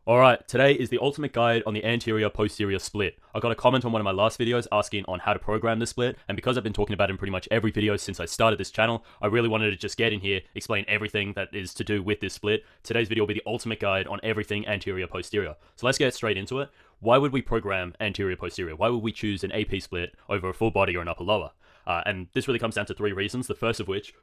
Alright, today is the ultimate guide on the anterior-posterior split. I got a comment on one of my last videos asking on how to program the split, and because I've been talking about it in pretty much every video since I started this channel, I really wanted to just get in here, explain everything that is to do with this split. Today's video will be the ultimate guide on everything anterior-posterior. So let's get straight into it. Why would we program anterior-posterior? Why would we choose an AP split over a full body or an upper-lower? And this really comes down to three reasons, the first of which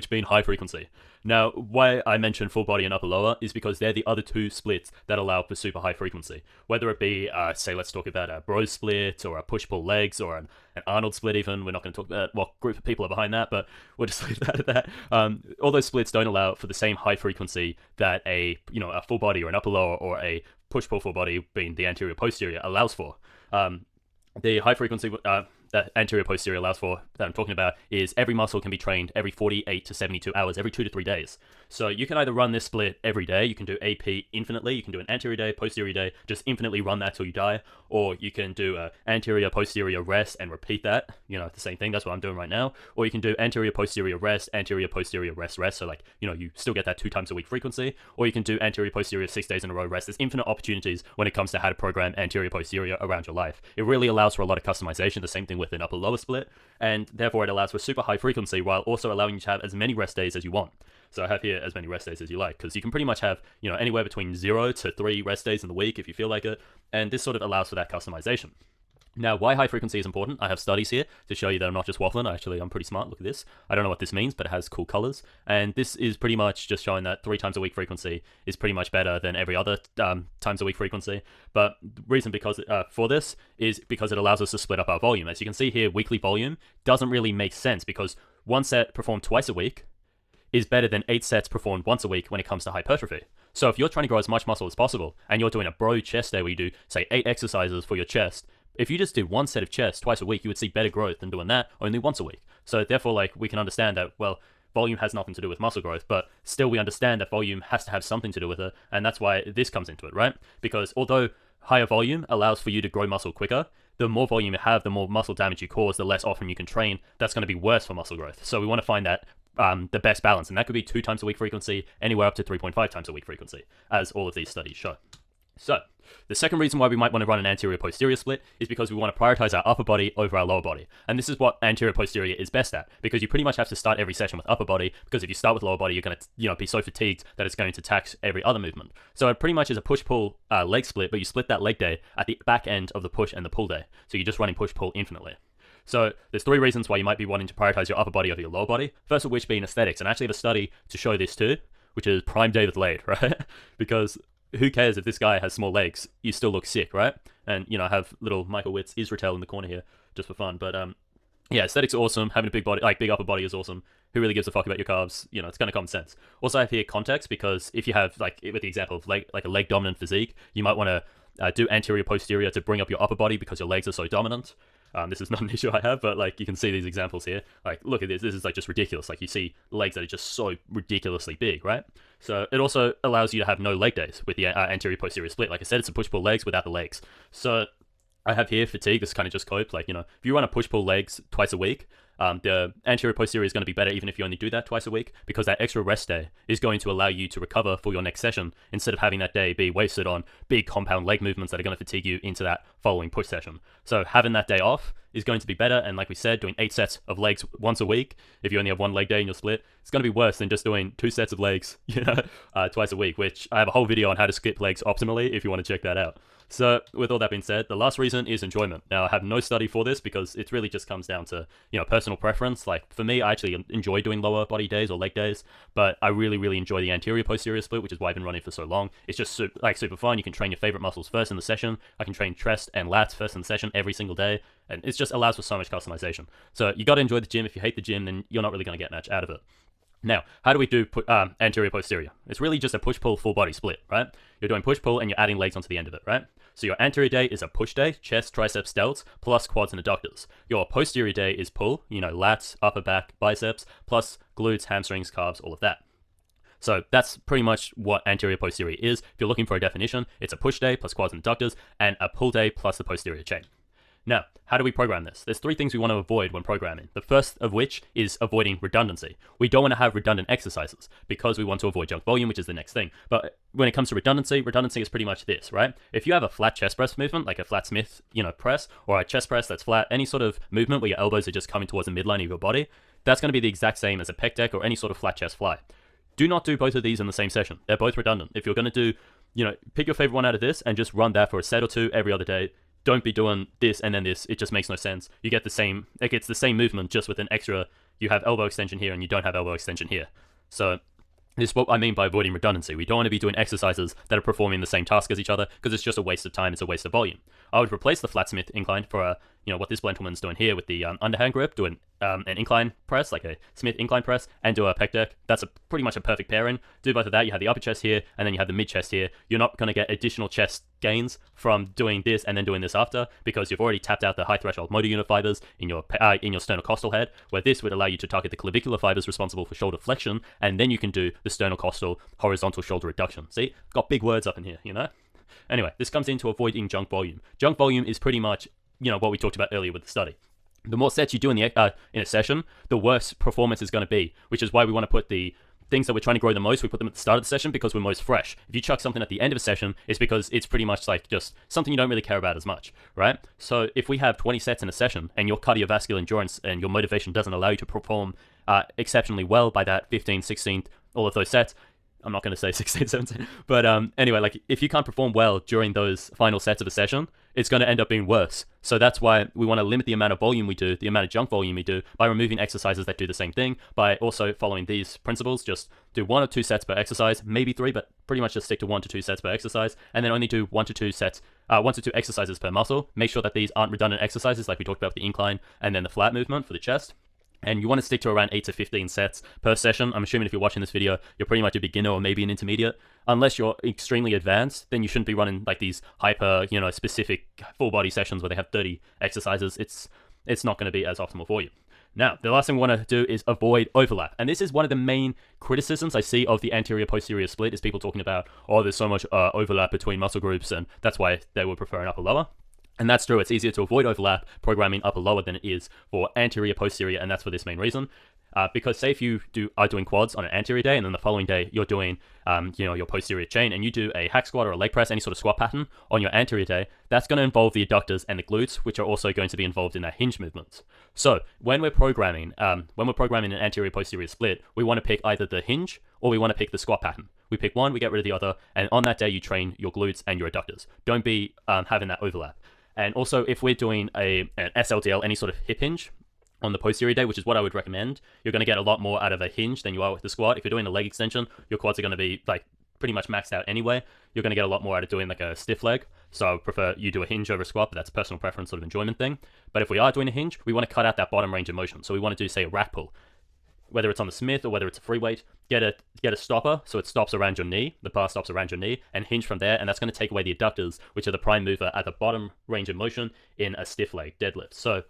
being high frequency. Now, why I mention full body and upper lower is because they're the other two splits that allow for super high frequency. Whether it be, say, let's talk about a bro split or a push-pull legs or an Arnold split even. We're not going to talk about what group of people are behind that, but we'll just leave that at that. All those splits don't allow for the same high frequency that a full body or an upper lower or a push-pull full body, being the anterior posterior, allows for. The high frequency that anterior posterior allows for, that I'm talking about, is every muscle can be trained every 48 to 72 hours, every 2 to 3 days. So you can either run this split every day, you can do AP infinitely, you can do an anterior day, posterior day, just infinitely run that till you die, or you can do a anterior posterior rest and repeat that, the same thing, that's what I'm doing right now, or you can do anterior posterior rest, anterior posterior rest, so like, you still get that 2 times a week frequency, or you can do anterior posterior 6 days in a row rest. There's infinite opportunities when it comes to how to program anterior posterior around your life. It really allows for a lot of customization, the same thing with an upper lower split, and therefore it allows for super high frequency while also allowing you to have as many rest days as you want. So I have here as many rest days as you like, because you can pretty much have, anywhere between 0 to 3 rest days in the week if you feel like it, and this sort of allows for that customization. Now, why high frequency is important, I have studies here to show you that I'm not just waffling. I'm pretty smart. Look at this. I don't know what this means, but it has cool colors. And this is pretty much just showing that 3 times a week frequency is pretty much better than every other times a week frequency. But the reason for this is because it allows us to split up our volume. As you can see here, weekly volume doesn't really make sense because 1 set performed twice a week is better than 8 sets performed once a week when it comes to hypertrophy. So if you're trying to grow as much muscle as possible and you're doing a bro chest day where you do, say, 8 exercises for your chest, if you just did 1 set of chest twice a week, you would see better growth than doing that only once a week. So therefore, we can understand that, well, volume has nothing to do with muscle growth, but still we understand that volume has to have something to do with it, and that's why this comes into it, right? Because although higher volume allows for you to grow muscle quicker, the more volume you have, the more muscle damage you cause, the less often you can train. That's going to be worse for muscle growth. So we want to find that the best balance, and that could be 2 times a week frequency, anywhere up to 3.5 times a week frequency, as all of these studies show. So, the second reason why we might want to run an anterior-posterior split is because we want to prioritize our upper body over our lower body. And this is what anterior-posterior is best at, because you pretty much have to start every session with upper body, because if you start with lower body, you're going to be so fatigued that it's going to tax every other movement. So it pretty much is a push-pull leg split, but you split that leg day at the back end of the push and the pull day. So you're just running push-pull infinitely. So there's 3 reasons why you might be wanting to prioritize your upper body over your lower body. First of which being aesthetics, and I actually have a study to show this too, which is Prime David Laid, right? Because who cares if this guy has small legs? You still look sick, right? And I have little Michael Witt's Israel in the corner here just for fun. But yeah, aesthetics are awesome. Having a big body, big upper body, is awesome. Who really gives a fuck about your calves? It's kind of common sense. Also, I have here context, because if you have, with the example of a leg dominant physique, you might want to do anterior posterior to bring up your upper body because your legs are so dominant. This is not an issue I have, but you can see these examples here. Look at this. This is just ridiculous. You see legs that are just so ridiculously big, right? So it also allows you to have no leg days with the anterior posterior split. Like I said, it's a push-pull legs without the legs. So I have here fatigue. This kind of just cope. If you run a push-pull legs twice a week, the anterior posterior is going to be better even if you only do that twice a week, because that extra rest day is going to allow you to recover for your next session instead of having that day be wasted on big compound leg movements that are going to fatigue you into that following push session. So having that day off is going to be better, and like we said, doing 8 sets of legs once a week, if you only have 1 leg day in your split, it's going to be worse than just doing 2 sets of legs twice a week, which I have a whole video on how to skip legs optimally if you want to check that out. So with all that being said, the last reason is enjoyment. Now, I have no study for this because it really just comes down to, personal preference. For me, I actually enjoy doing lower body days or leg days, but I really, really enjoy the anterior posterior split, which is why I've been running for so long. It's just super fun. You can train your favorite muscles first in the session. I can train chest and lats first in the session every single day, and it just allows for so much customization. So you got to enjoy the gym. If you hate the gym, then you're not really going to get much out of it. Now, how do we do anterior-posterior? It's really just a push-pull full-body split, right? You're doing push-pull and you're adding legs onto the end of it, right? So your anterior day is a push day, chest, triceps, delts, plus quads and adductors. Your posterior day is pull, lats, upper back, biceps, plus glutes, hamstrings, calves, all of that. So that's pretty much what anterior-posterior is. If you're looking for a definition, it's a push day plus quads and adductors, and a pull day plus the posterior chain. Now, how do we program this? There's three things we want to avoid when programming. The first of which is avoiding redundancy. We don't want to have redundant exercises because we want to avoid junk volume, which is the next thing. But when it comes to redundancy is pretty much this, right? If you have a flat chest press movement, like a flat Smith, press, or a chest press that's flat, any sort of movement where your elbows are just coming towards the midline of your body, that's going to be the exact same as a pec deck or any sort of flat chest fly. Do not do both of these in the same session. They're both redundant. If you're going to do, pick your favorite one out of this and just run that for a set or two every other day. Don't be doing this and then this. It just makes no sense. You get the same, it's the same movement just with an extra, you have elbow extension here and you don't have elbow extension here. So this is what I mean by avoiding redundancy. We don't want to be doing exercises that are performing the same task as each other because it's just a waste of time, it's a waste of volume. I would replace the flat Smith incline for what this gentleman's doing here with the underhand grip, do an incline press, like a Smith incline press, and do a pec deck. That's pretty much a perfect pairing. Do both of that, you have the upper chest here, and then you have the mid chest here. You're not going to get additional chest gains from doing this and then doing this after, because you've already tapped out the high threshold motor unit fibers in your sternocostal head, where this would allow you to target the clavicular fibers responsible for shoulder flexion, and then you can do the sternocostal horizontal shoulder reduction. See, got big words up in here, Anyway, this comes into avoiding junk volume. Junk volume is pretty much, what we talked about earlier with the study. The more sets you do in a session, the worse performance is going to be, which is why we want to put the things that we're trying to grow the most, we put them at the start of the session because we're most fresh. If you chuck something at the end of a session, it's because it's pretty much like just something you don't really care about as much, right? So if we have 20 sets in a session and your cardiovascular endurance and your motivation doesn't allow you to perform exceptionally well by that 15, 16, all of those sets, I'm not going to say 16, 17, but anyway, like if you can't perform well during those final sets of a session, it's going to end up being worse. So that's why we want to limit the amount of volume we do, the amount of junk volume we do, by removing exercises that do the same thing, by also following these principles. Just do 1 or 2 sets per exercise, maybe 3, but pretty much just stick to 1 to 2 sets per exercise, and then only do 1 to 2 exercises per muscle. Make sure that these aren't redundant exercises like we talked about with the incline and then the flat movement for the chest. And you want to stick to around 8 to 15 sets per session. I'm assuming if you're watching this video, you're pretty much a beginner or maybe an intermediate. Unless you're extremely advanced, then you shouldn't be running like these hyper, specific full body sessions where they have 30 exercises. It's not going to be as optimal for you. Now, the last thing we want to do is avoid overlap. And this is one of the main criticisms I see of the anterior-posterior split, is people talking about, there's so much overlap between muscle groups, and that's why they would prefer an upper-lower. And that's true. It's easier to avoid overlap programming upper-lower than it is for anterior-posterior, and that's for this main reason. Because say if you are doing quads on an anterior day, and then the following day you're doing, your posterior chain, and you do a hack squat or a leg press, any sort of squat pattern on your anterior day, that's going to involve the adductors and the glutes, which are also going to be involved in that hinge movements. So when we're programming an anterior-posterior split, we want to pick either the hinge or we want to pick the squat pattern. We pick one, we get rid of the other, and on that day you train your glutes and your adductors. Don't be having that overlap. And also, if we're doing an SLDL, any sort of hip hinge on the posterior day, which is what I would recommend, you're going to get a lot more out of a hinge than you are with the squat. If you're doing a leg extension, your quads are going to be like pretty much maxed out anyway. You're going to get a lot more out of doing like a stiff leg. So I would prefer you do a hinge over a squat, but that's personal preference, sort of enjoyment thing. But if we are doing a hinge, we want to cut out that bottom range of motion. So we want to do, say, a rack pull. Whether it's on the Smith or whether it's a free weight, get a stopper so it stops around your knee, the bar stops around your knee, and hinge from there, and that's going to take away the adductors, which are the prime mover at the bottom range of motion in a stiff leg deadlift. So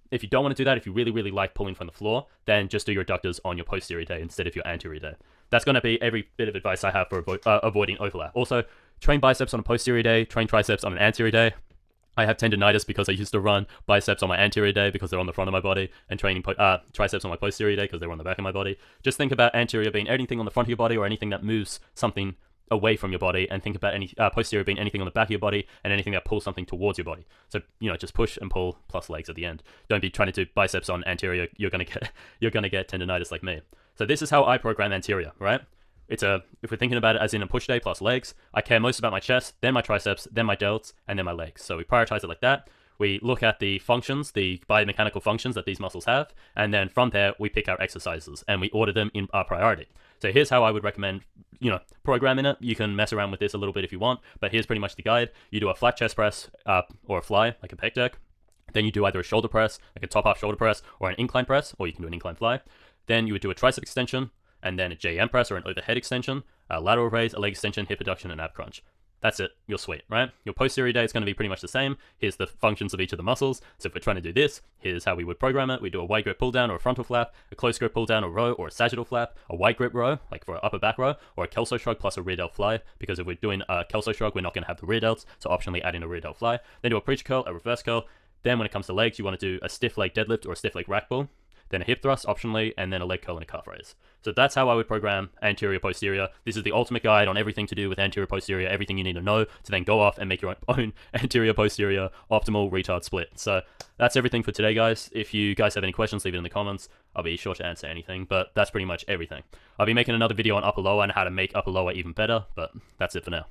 if you don't want to do that, if you really, really like pulling from the floor, then just do your adductors on your posterior day instead of your anterior day. That's going to be every bit of advice I have for avoiding overlap. Also, train biceps on a posterior day, train triceps on an anterior day. I have tendonitis because I used to run biceps on my anterior day because they're on the front of my body, and training triceps on my posterior day because they're on the back of my body. Just think about anterior being anything on the front of your body or anything that moves something away from your body, and think about any posterior being anything on the back of your body and anything that pulls something towards your body. So just push and pull plus legs at the end. Don't be trying to do biceps on anterior. You're gonna get tendonitis like me. So this is how I program anterior, right? If we're thinking about it as in a push day plus legs, I care most about my chest, then my triceps, then my delts, and then my legs. So we prioritize it like that. We look at the functions, the biomechanical functions that these muscles have, and then from there we pick our exercises and we order them in our priority. So here's how I would recommend, programming it. You can mess around with this a little bit if you want, but here's pretty much the guide. You do a flat chest press or a fly, like a pec deck. Then you do either a shoulder press, like a top half shoulder press, or an incline press, or you can do an incline fly. Then you would do a tricep extension, and then a JM press or an overhead extension, a lateral raise, a leg extension, hip adduction, and ab crunch. That's it. You're sweet, right? Your posterior day is going to be pretty much the same. Here's the functions of each of the muscles. So if we're trying to do this, here's how we would program it. We do a wide grip pull down or a frontal flap, a close grip pull down or row, or a sagittal flap, a wide grip row, like for an upper back row, or a kelso shrug plus a rear delt fly, because if we're doing a kelso shrug, we're not going to have the rear delts, so optionally add in a rear delt fly. Then do a preacher curl, a reverse curl, Then when it comes to legs, you want to do a stiff leg deadlift or a stiff leg rack pull, then a hip thrust optionally, and then a leg curl and a calf raise. So that's how I would program anterior posterior. This is the ultimate guide on everything to do with anterior posterior, everything you need to know to then go off and make your own anterior posterior optimal retard split. So that's everything for today, guys. If you guys have any questions, leave it in the comments. I'll be sure to answer anything, but that's pretty much everything. I'll be making another video on upper lower and how to make upper lower even better, but that's it for now.